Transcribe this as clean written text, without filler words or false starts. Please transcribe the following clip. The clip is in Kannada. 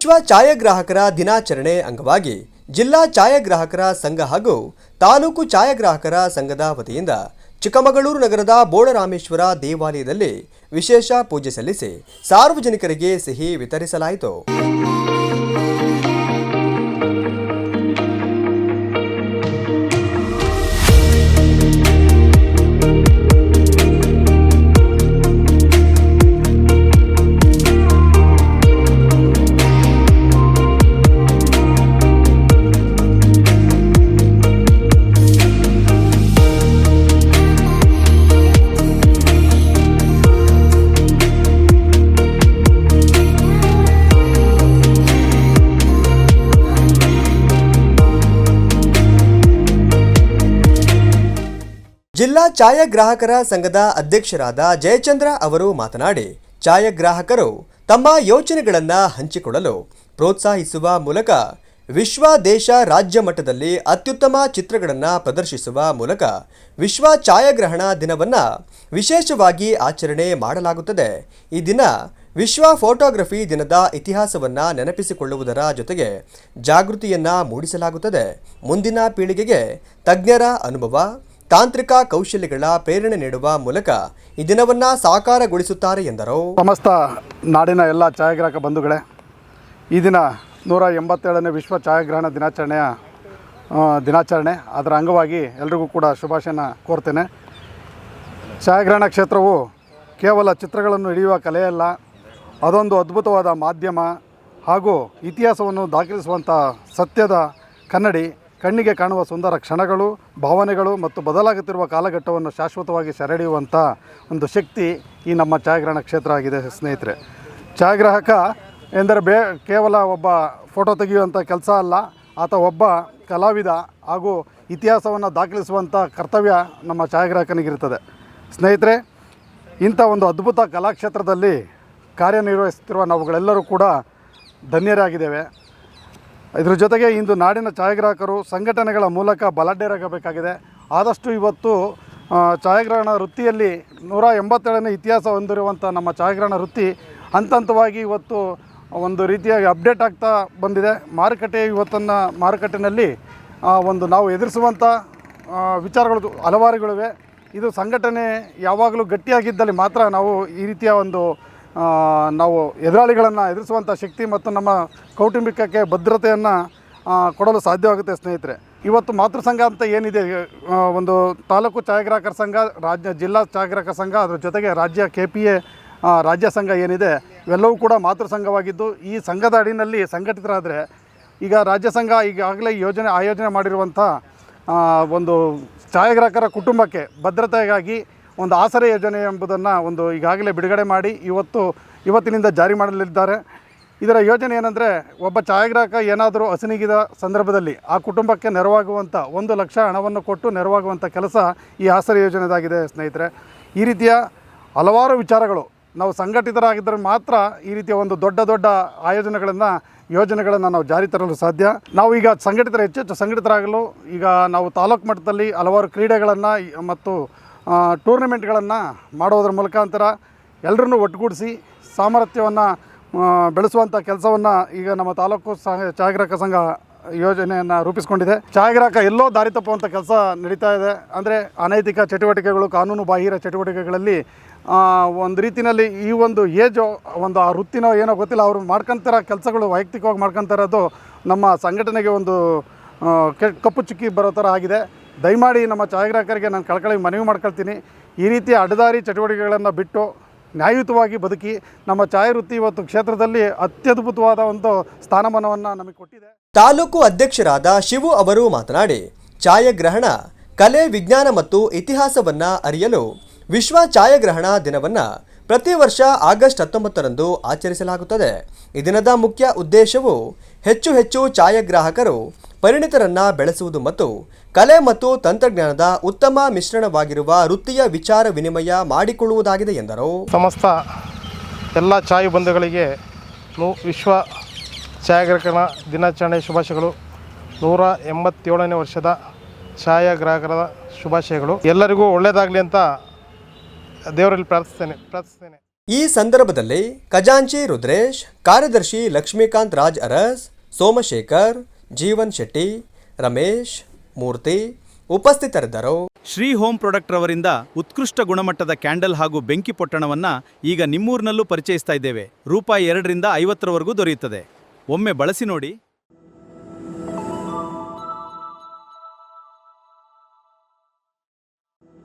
ವಿಶ್ವ ಛಾಯಾಗ್ರಾಹಕರ ದಿನಾಚರಣೆ ಅಂಗವಾಗಿ ಜಿಲ್ಲಾ ಛಾಯಾಗ್ರಾಹಕರ ಸಂಘ ಹಾಗೂ ತಾಲೂಕು ಛಾಯಾಗ್ರಾಹಕರ ಸಂಘದ ವತಿಯಿಂದ ಚಿಕ್ಕಮಗಳೂರು ನಗರದ ಬೋಳರಾಮೇಶ್ವರ ದೇವಾಲಯದಲ್ಲಿ ವಿಶೇಷ ಪೂಜೆ ಸಲ್ಲಿಸಿ ಸಾರ್ವಜನಿಕರಿಗೆ ಸಿಹಿ ವಿತರಿಸಲಾಯಿತು. ಜಿಲ್ಲಾ ಛಾಯಾಗ್ರಾಹಕರ ಸಂಘದ ಅಧ್ಯಕ್ಷರಾದ ಜಯಚಂದ್ರ ಅವರು ಮಾತನಾಡಿ, ಛಾಯಾಗ್ರಾಹಕರು ತಮ್ಮ ಯೋಚನೆಗಳನ್ನು ಹಂಚಿಕೊಳ್ಳಲು ಪ್ರೋತ್ಸಾಹಿಸುವ ಮೂಲಕ ವಿಶ್ವ ದೇಶ ರಾಜ್ಯ ಮಟ್ಟದಲ್ಲಿ ಅತ್ಯುತ್ತಮ ಚಿತ್ರಗಳನ್ನು ಪ್ರದರ್ಶಿಸುವ ಮೂಲಕ ವಿಶ್ವ ಛಾಯಾಗ್ರಹಣ ದಿನವನ್ನು ವಿಶೇಷವಾಗಿ ಆಚರಣೆ ಮಾಡಲಾಗುತ್ತದೆ. ಈ ದಿನ ವಿಶ್ವ ಫೋಟೋಗ್ರಫಿ ದಿನದ ಇತಿಹಾಸವನ್ನು ನೆನಪಿಸಿಕೊಳ್ಳುವುದರ ಜೊತೆಗೆ ಜಾಗೃತಿಯನ್ನು ಮೂಡಿಸಲಾಗುತ್ತದೆ. ಮುಂದಿನ ಪೀಳಿಗೆಗೆ ತಜ್ಞರ ಅನುಭವ, ತಾಂತ್ರಿಕ ಕೌಶಲ್ಯಗಳ ಪ್ರೇರಣೆ ನೀಡುವ ಮೂಲಕ ಈ ದಿನವನ್ನು ಸಾಕಾರಗೊಳಿಸುತ್ತಾರೆ ಎಂದರು. ಸಮಸ್ತ ನಾಡಿನ ಎಲ್ಲ ಛಾಯಾಗ್ರಾಹಕ ಬಂಧುಗಳೇ, ಈ ದಿನ 187ನೇ ವಿಶ್ವ ಛಾಯಾಗ್ರಹಣ ದಿನಾಚರಣೆ. ಅದರ ಅಂಗವಾಗಿ ಎಲ್ರಿಗೂ ಕೂಡ ಶುಭಾಶಯನ ಕೋರ್ತೇನೆ. ಛಾಯಾಗ್ರಹಣ ಕ್ಷೇತ್ರವು ಕೇವಲ ಚಿತ್ರಗಳನ್ನು ಹಿಡಿಯುವ ಕಲೆಯಲ್ಲ, ಅದೊಂದು ಅದ್ಭುತವಾದ ಮಾಧ್ಯಮ ಹಾಗೂ ಇತಿಹಾಸವನ್ನು ದಾಖಲಿಸುವಂಥ ಸತ್ಯದ ಕನ್ನಡಿ. ಕಣ್ಣಿಗೆ ಕಾಣುವ ಸುಂದರ ಕ್ಷಣಗಳು, ಭಾವನೆಗಳು ಮತ್ತು ಬದಲಾಗುತ್ತಿರುವ ಕಾಲಘಟ್ಟವನ್ನು ಶಾಶ್ವತವಾಗಿ ಸೆರೆಹಿಡಿಯುವಂಥ ಒಂದು ಶಕ್ತಿ ಈ ನಮ್ಮ ಛಾಯಾಗ್ರಹಣ ಕ್ಷೇತ್ರ ಆಗಿದೆ. ಸ್ನೇಹಿತರೆ, ಛಾಯಾಗ್ರಾಹಕ ಎಂದರೆ ಕೇವಲ ಒಬ್ಬ ಫೋಟೋ ತೆಗೆಯುವಂಥ ಕೆಲಸ ಅಲ್ಲ, ಆತ ಒಬ್ಬ ಕಲಾವಿದ ಹಾಗೂ ಇತಿಹಾಸವನ್ನು ದಾಖಲಿಸುವಂಥ ಕರ್ತವ್ಯ ನಮ್ಮ ಛಾಯಾಗ್ರಾಹಕನಿಗಿರ್ತದೆ. ಸ್ನೇಹಿತರೆ, ಇಂಥ ಒಂದು ಅದ್ಭುತ ಕಲಾಕ್ಷೇತ್ರದಲ್ಲಿ ಕಾರ್ಯನಿರ್ವಹಿಸುತ್ತಿರುವ ನಾವುಗಳೆಲ್ಲರೂ ಕೂಡ ಧನ್ಯರಾಗಿದ್ದೇವೆ. ಇದರ ಜೊತೆಗೆ ಇಂದು ನಾಡಿನ ಛಾಯಾಗ್ರಾಹಕರು ಸಂಘಟನೆಗಳ ಮೂಲಕ ಬಲಾಢ್ಯರಾಗಬೇಕಾಗಿದೆ. ಆದಷ್ಟು ಇವತ್ತು ಛಾಯಾಗ್ರಹಣ ವೃತ್ತಿಯಲ್ಲಿ 187ನೇ ಇತಿಹಾಸ ಹೊಂದಿರುವಂಥ ನಮ್ಮ ಛಾಯಾಗ್ರಹಣ ವೃತ್ತಿ ಹಂತ ಹಂತವಾಗಿ ಇವತ್ತು ಒಂದು ರೀತಿಯಾಗಿ ಅಪ್ಡೇಟ್ ಆಗ್ತಾ ಬಂದಿದೆ. ಮಾರುಕಟ್ಟೆಯಲ್ಲಿ ಒಂದು ನಾವು ಎದುರಿಸುವಂಥ ವಿಚಾರಗಳು ಹಲವಾರುಗಳಿವೆ. ಇದು ಸಂಘಟನೆ ಯಾವಾಗಲೂ ಗಟ್ಟಿಯಾಗಿದ್ದಲ್ಲಿ ಮಾತ್ರ ನಾವು ಈ ರೀತಿಯ ಒಂದು ನಾವು ಎದುರಾಳಿಗಳನ್ನು ಎದುರಿಸುವಂಥ ಶಕ್ತಿ ಮತ್ತು ನಮ್ಮ ಕೌಟುಂಬಿಕಕ್ಕೆ ಭದ್ರತೆಯನ್ನು ಕೊಡಲು ಸಾಧ್ಯವಾಗುತ್ತೆ. ಸ್ನೇಹಿತರೆ, ಇವತ್ತು ಮಾತೃಸಂಘ ಅಂತ ಏನಿದೆ, ಒಂದು ತಾಲೂಕು ಛಾಯಾಗ್ರಾಹಕರ ಸಂಘ, ಜಿಲ್ಲಾ ಛಾಯಾಗ್ರಾಹಕರ ಸಂಘ, ಅದರ ಜೊತೆಗೆ ರಾಜ್ಯ KPA ರಾಜ್ಯ ಸಂಘ ಏನಿದೆ, ಇವೆಲ್ಲವೂ ಕೂಡ ಮಾತೃಸಂಘವಾಗಿದ್ದು ಈ ಸಂಘದ ಅಡಿಯಲ್ಲಿ ಸಂಘಟಿತರಾದರೆ ಈಗ ರಾಜ್ಯ ಸಂಘ ಈಗಾಗಲೇ ಆಯೋಜನೆ ಮಾಡಿರುವಂಥ ಒಂದು ಛಾಯಾಗ್ರಾಹಕರ ಕುಟುಂಬಕ್ಕೆ ಭದ್ರತೆಗಾಗಿ ಒಂದು ಆಸರೆ ಯೋಜನೆ ಎಂಬುದನ್ನು ಒಂದು ಈಗಾಗಲೇ ಬಿಡುಗಡೆ ಮಾಡಿ ಇವತ್ತಿನಿಂದ ಜಾರಿ ಮಾಡಲಿದ್ದಾರೆ. ಇದರ ಯೋಜನೆ ಏನಂದರೆ, ಒಬ್ಬ ಛಾಯಾಗ್ರಾಹಕ ಏನಾದರೂ ಅಸುನೀಗಿದ ಸಂದರ್ಭದಲ್ಲಿ ಆ ಕುಟುಂಬಕ್ಕೆ ನೆರವಾಗುವಂಥ 1 ಲಕ್ಷ ಹಣವನ್ನು ಕೊಟ್ಟು ನೆರವಾಗುವಂಥ ಕೆಲಸ ಈ ಆಸರೆ ಯೋಜನೆದಾಗಿದೆ. ಸ್ನೇಹಿತರೆ, ಈ ರೀತಿಯ ಹಲವಾರು ವಿಚಾರಗಳು ನಾವು ಸಂಘಟಿತರಾಗಿದ್ದರೆ ಮಾತ್ರ ಈ ರೀತಿಯ ಒಂದು ದೊಡ್ಡ ಯೋಜನೆಗಳನ್ನು ನಾವು ಜಾರಿ ತರಲು ಸಾಧ್ಯ. ನಾವು ಈಗ ಹೆಚ್ಚು ಸಂಘಟಿತರಾಗಲು ಈಗ ನಾವು ತಾಲೂಕು ಮಟ್ಟದಲ್ಲಿ ಹಲವಾರು ಕ್ರೀಡೆಗಳನ್ನು ಮತ್ತು ಟೂರ್ನಮೆಂಟ್ಗಳನ್ನು ಮಾಡೋದ್ರ ಮುಖಾಂತರ ಎಲ್ಲರನ್ನೂ ಒಟ್ಟುಗೂಡಿಸಿ ಸಾಮರ್ಥ್ಯವನ್ನು ಬೆಳೆಸುವಂಥ ಕೆಲಸವನ್ನು ಈಗ ನಮ್ಮ ತಾಲೂಕು ಛಾಯಾಗ್ರಾಹಕ ಸಂಘ ಯೋಜನೆಯನ್ನು ರೂಪಿಸಿಕೊಂಡಿದೆ. ಛಾಯಾಗ್ರಾಹಕ ಎಲ್ಲೋ ದಾರಿ ತಪ್ಪುವಂಥ ಕೆಲಸ ನಡೀತಾ ಇದೆ. ಅಂದರೆ ಅನೈತಿಕ ಚಟುವಟಿಕೆಗಳು, ಕಾನೂನು ಬಾಹಿರ ಚಟುವಟಿಕೆಗಳಲ್ಲಿ ಒಂದು ರೀತಿಯಲ್ಲಿ ಈ ಒಂದು ಒಂದು ಆ ವೃತ್ತಿನೋ ಏನೋ ಗೊತ್ತಿಲ್ಲ, ಅವರು ಮಾಡ್ಕೊತಾರ ಕೆಲಸಗಳು ವೈಯಕ್ತಿಕವಾಗಿ ಮಾಡ್ಕೊತಾರದು ನಮ್ಮ ಸಂಘಟನೆಗೆ ಒಂದು ಕಪ್ಪು ಚುಕ್ಕಿ ಬರೋ ಥರ ಆಗಿದೆ. ದಯಮಾಡಿ ನಮ್ಮ ಛಾಯಾಗ್ರಾಹಕರಿಗೆ ನಾನು ಕಳಕಳಿ ಮನವಿ ಮಾಡ್ಕೊಳ್ತೀನಿ, ಈ ರೀತಿಯ ಅಡ್ಡದಾರಿ ಚಟುವಟಿಕೆಗಳನ್ನು ಬಿಟ್ಟು ನ್ಯಾಯಯುತವಾಗಿ ಬದುಕಿ. ನಮ್ಮ ಛಾಯಾವೃತ್ತಿ ಇವತ್ತು ಕ್ಷೇತ್ರದಲ್ಲಿ ಅತ್ಯದ್ಭುತವಾದ ಒಂದು ಸ್ಥಾನಮಾನವನ್ನು ನಮಗೆ ಕೊಟ್ಟಿದೆ. ತಾಲೂಕು ಅಧ್ಯಕ್ಷರಾದ ಶಿವು ಅವರು ಮಾತನಾಡಿ, ಛಾಯಾಗ್ರಹಣ ಕಲೆ, ವಿಜ್ಞಾನ ಮತ್ತು ಇತಿಹಾಸವನ್ನು ಅರಿಯಲು ವಿಶ್ವ ಛಾಯಾಗ್ರಹಣ ದಿನವನ್ನು ಪ್ರತಿ ವರ್ಷ ಆಗಸ್ಟ್ 19ರಂದು ಆಚರಿಸಲಾಗುತ್ತದೆ. ಈ ದಿನದ ಮುಖ್ಯ ಉದ್ದೇಶವು ಹೆಚ್ಚು ಛಾಯಾಗ್ರಾಹಕರು ಪರಿಣಿತರನ್ನು ಬೆಳೆಸುವುದು ಮತ್ತು ಕಲೆ ಮತ್ತು ತಂತ್ರಜ್ಞಾನದ ಉತ್ತಮ ಮಿಶ್ರಣವಾಗಿರುವ ವೃತ್ತಿಯ ವಿಚಾರ ವಿನಿಮಯ ಮಾಡಿಕೊಳ್ಳುವುದಾಗಿದೆ ಎಂದರು. ಸಮಸ್ತ ಎಲ್ಲ ಛಾಯಾ ಬಂಧುಗಳಿಗೆ ವಿಶ್ವ ಛಾಯಾಗ್ರಾಹಕರ ದಿನಾಚರಣೆ ಶುಭಾಶಯಗಳು. 187ನೇ ವರ್ಷದ ಛಾಯಾಗ್ರಾಹಕರ ಶುಭಾಶಯಗಳು. ಎಲ್ಲರಿಗೂ ಒಳ್ಳೆಯದಾಗಲಿ ಅಂತ ದೇವರಲ್ಲಿ ಪ್ರಾರ್ಥಿಸ್ತೇನೆ. ಈ ಸಂದರ್ಭದಲ್ಲಿ ಖಜಾಂಚಿ ರುದ್ರೇಶ್, ಕಾರ್ಯದರ್ಶಿ ಲಕ್ಷ್ಮೀಕಾಂತ್ ರಾಜ್ ಅರಸ್, ಸೋಮಶೇಖರ್, ಜೀವನ್ ಶೆಟ್ಟಿ, ರಮೇಶ್, ಮೂರ್ತಿ ಉಪಸ್ಥಿತರಿದ್ದರು. ಶ್ರೀ ಹೋಮ್ ಪ್ರಾಡಕ್ಟ್ ರವರಿಂದ ಉತ್ಕೃಷ್ಟ ಗುಣಮಟ್ಟದ ಕ್ಯಾಂಡಲ್ ಹಾಗೂ ಬೆಂಕಿ ಪೊಟ್ಟಣವನ್ನ ಈಗ ನಿಮ್ಮೂರಿನಲ್ಲೂ ಪರಿಚಯಿಸ್ತಾ ಇದ್ದೇವೆ. ರೂಪಾಯಿ 2 ರಿಂದ 50 ದೊರೆಯುತ್ತದೆ. ಒಮ್ಮೆ ಬಳಸಿ ನೋಡಿ.